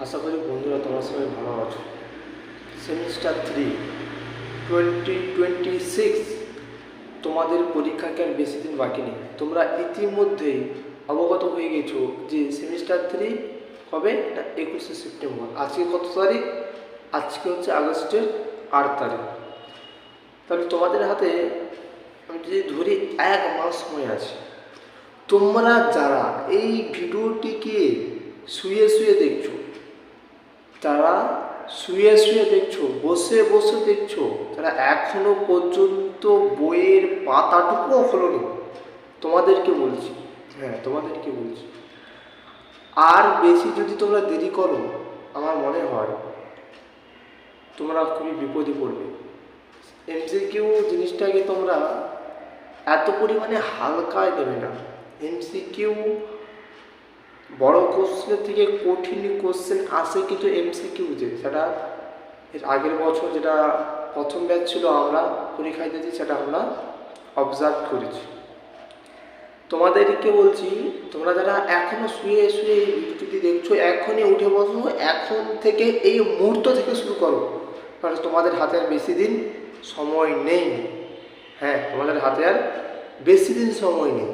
আশা করি বন্ধুরা তোমরা সবাই ভালো আছো। সেমিস্টার 3 2026 তোমাদের পরীক্ষাকে আর বেশি দিন বাকি নেই। তোমরা ইতিমধ্যেই অবগত হয়ে গেছো যে সেমিস্টার 3 কবে না 21শে সেপ্টেম্বর। আজকে কত তারিখ? আজকে হচ্ছে আগস্টের 8 তারিখ। তাহলে তোমাদের হাতে আমি যদি ধরি 1 মাস সময় আছে। তোমরা যারা এই ভিডিওটিকে শুয়ে শুয়ে দেখছো, তারা শুয়ে শুয়ে দেখছো, বসে বসে দেখছো, তারা এখনো পর্যন্ত বইয়ের পাতাটুকুও খোলোনি, তোমাদেরকে বলছি, হ্যাঁ তোমাদেরকে বলছি, আর বেশি যদি তোমরা দেরি করো আমার মনে হয় তোমরা খুবই বিপদে পড়বে। এমসিকিউ জিনিসটাকে তোমরা এত পরিমাণে হালকায় দেবে না। এমসিকিউ বড় কোশ্চেনের থেকে কঠিন কোশ্চেন আসে কিন্তু এমসিকিউতে, সেটা এর আগের বছর যেটা প্রথম ব্যাচ ছিল আমরা পরীক্ষায় দিয়েছি, সেটা আমরা অবজার্ভ করেছি। তোমাদেরকে বলছি, তোমরা যারা এখনও শুয়ে শুয়ে এই ভিডিওটি দেখছো, এখনই উঠে বসো, এখন থেকে এই মুহূর্ত থেকে শুরু করো, কারণ তোমাদের হাতে আর বেশি দিন সময় নেই। হ্যাঁ, তোমাদের হাতে আর বেশি দিন সময় নেই,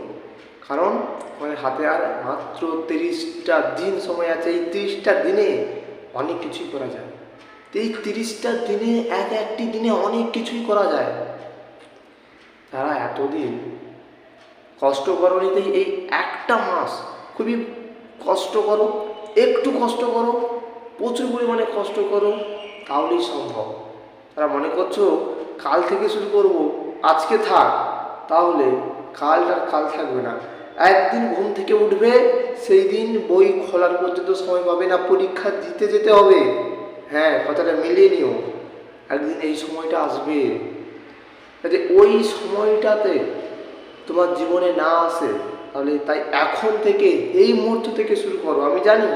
কারণ আমাদের হাতে আর মাত্র 30টা দিন সময় আছে। এই 30টা দিনে অনেক কিছুই করা যায়। এই 30টা দিনে একটি দিনে অনেক কিছুই করা যায়। তারা এতদিন কষ্ট করনি, তাই এই একটা মাস খুবই কষ্ট করো, একটু কষ্ট করো, প্রচুর পরিমাণে কষ্ট করো, তাহলেই সম্ভব। তারা মনে করছো কাল থেকে শুরু করব, আজকে থাক, তাহলে কাল থাকবে না। একদিন ঘুম থেকে উঠবে, সেই দিন বই খোলার পর্যন্ত সময় পাবে না, পরীক্ষা দিতে যেতে হবে। হ্যাঁ, কথাটা মিলিয়ে নিও, একদিন এই সময়টা আসবে। যাতে ওই সময়টাতে তোমার জীবনে না আসে, তাহলে তাই এখন থেকে এই মুহূর্ত থেকে শুরু করো। আমি জানি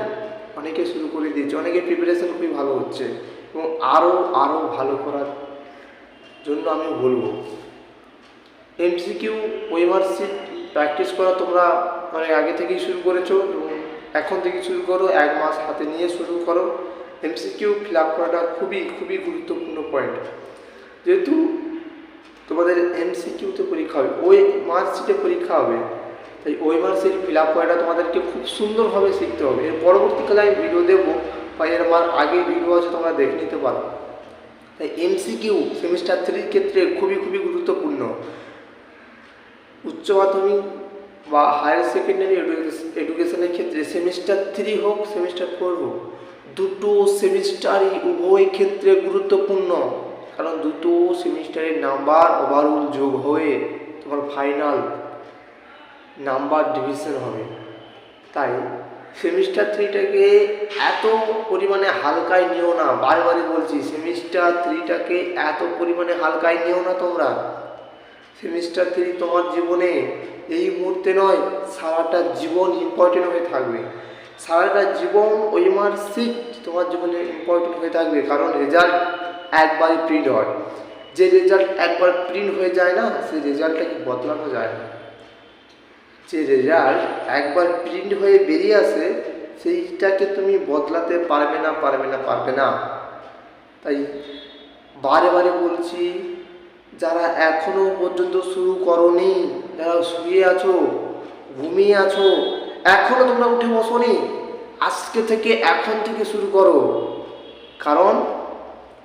অনেকে শুরু করে দিয়েছে, অনেকের প্রিপারেশন খুবই ভালো হচ্ছে, এবং আরও ভালো করার জন্য আমি বলবো এমসিকিউ ওয়েমার্কশিট প্র্যাকটিস করা তোমরা মানে আগে থেকেই শুরু করেছো, এবং এখন থেকে শুরু করো, 1 মাস হাতে নিয়ে শুরু করো। এমসিকিউ ফিল আপ করাটা খুবই গুরুত্বপূর্ণ পয়েন্ট, যেহেতু তোমাদের এমসিকিউতে পরীক্ষা হবে, ওই মার্কশিটে পরীক্ষা হবে, তাই ওই মার্কশিট ফিল আপ করাটা তোমাদেরকে খুব সুন্দরভাবে শিখতে হবে। এর পরবর্তীকালে আমি ভিডিও দেবো, বা এর আমার আগে ভিডিও আছে, তোমরা দেখে নিতে পারো। তাই এমসিকিউ সেমিস্টার 3 ক্ষেত্রে খুবই গুরুত্বপূর্ণ। উচ্চ মাধ্যমিক বা হায়ার সেকেন্ডারি এডুকেশনের ক্ষেত্রে সেমিস্টার 3 হোক, সেমিস্টার 4 হোক, দুটো সেমিস্টারই উভয় ক্ষেত্রে গুরুত্বপূর্ণ, কারণ দুটো সেমিস্টারের নাম্বার ওভারঅল যোগ হয়ে তোমার ফাইনাল নাম্বার ডিভিশন হবে। তাই সেমিস্টার 3টাকে এত পরিমাণে হালকায় নিও না, বারবারই বলছি, সেমিস্টার 3টাকে এত পরিমাণে হালকায় নিও না তোমরা। সেমিস্টার 3 তোমার জীবনে এই মুহূর্তে নয়, সারাটা জীবন ইম্পর্টেন্ট হয়ে থাকবে। সারাটা জীবন ওই মার্কশিট তোমার জীবনে ইম্পর্টেন্ট হয়ে থাকবে, কারণ রেজাল্ট একবারই প্রিন্ট হয়। যে রেজাল্ট একবার প্রিন্ট হয়ে যায় না, সেই রেজাল্টটাকে বদলানো যায় না। যে রেজাল্ট একবার প্রিন্ট হয়ে বেরিয়ে আসে, সেইটাকে তুমি বদলাতে পারবে না। তাই বারে বলছি, যারা এখনো পর্যন্ত শুরু করোনি, যারা শুয়ে আছো, ঘুমিয়ে আছো, এখনো তোমরা উঠে বসোনি, আজকে থেকে এখন থেকে শুরু করো, কারণ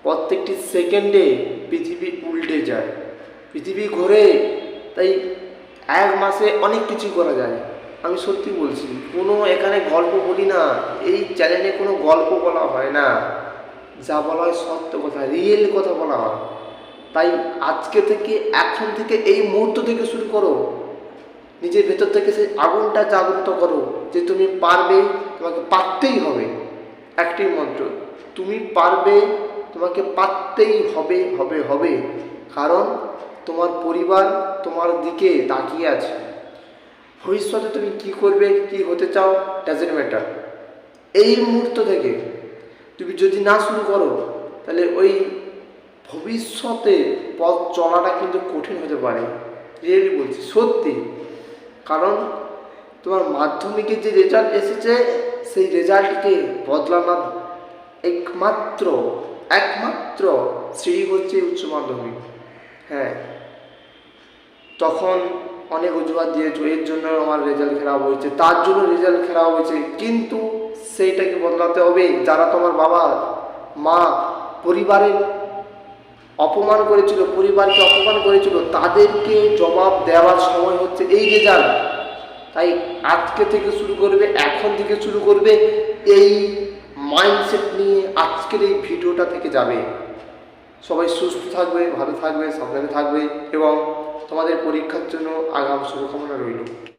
প্রত্যেকটি সেকেন্ডে পৃথিবী উল্টে যায়, পৃথিবী ঘোরে। তাই 1 মাসে অনেক কিছু করা যায়। আমি সত্যি বলছি, কোনো এখানে গল্প বলি না, এই চ্যানেলে কোনো গল্প বলা হয় না, যা বলা হয় সত্য কথা, রিয়েল কথা বলা হয়। তাই আজকে থেকে, এখন থেকে, এই মুহূর্ত থেকে শুরু করো। নিজের ভেতর থেকে সেই আগুনটা জাগ্রত করো যে তুমি পারবে, তোমাকে পারতেই হবে। একটি মন্ত্র, তুমি পারবে, তোমাকে পারতেই হবে। কারণ তোমার পরিবার তোমার দিকে তাকিয়ে আছে। ভবিষ্যতে তুমি কি করবে, কি হতে চাও, ডাজেন্ট ম্যাটার। এই মুহূর্ত থেকে তুমি যদি না শুরু করো, তাহলে ওই ভবিষ্যতে পথ চলাটা কিন্তু কঠিন হতে পারে। রিয়েলি বলছি, সত্যি। কারণ তোমার মাধ্যমিকের যে রেজাল্ট এসেছে, সেই রেজাল্টকে বদলানোর একমাত্র একমাত্র সিঁড়ি হচ্ছে উচ্চ মাধ্যমিক। হ্যাঁ, তখন অনেক অজুহাত দিয়েছো, এর জন্য আমার রেজাল্ট খারাপ হয়েছে, তার জন্য রেজাল্ট খারাপ হয়েছে, কিন্তু সেইটাকে বদলাতে হবে। যারা তোমার বাবা মা পরিবারের অপমান করেছিল, পরিবারকে অপমান করেছিল, তাদেরকে জবাব দেওয়ার সময় হচ্ছে এই রেজাল্ট। তাই আজকে থেকে শুরু করবে, এখন থেকে শুরু করবে, এই মাইন্ডসেট নিয়ে আজকের এই ভিডিওটা থেকে যাবে। সবাই সুস্থ থাকবে, ভালো থাকবে, সাবধানে থাকবে এবং তোমাদের পরীক্ষার জন্য আগাম শুভকামনা রইল।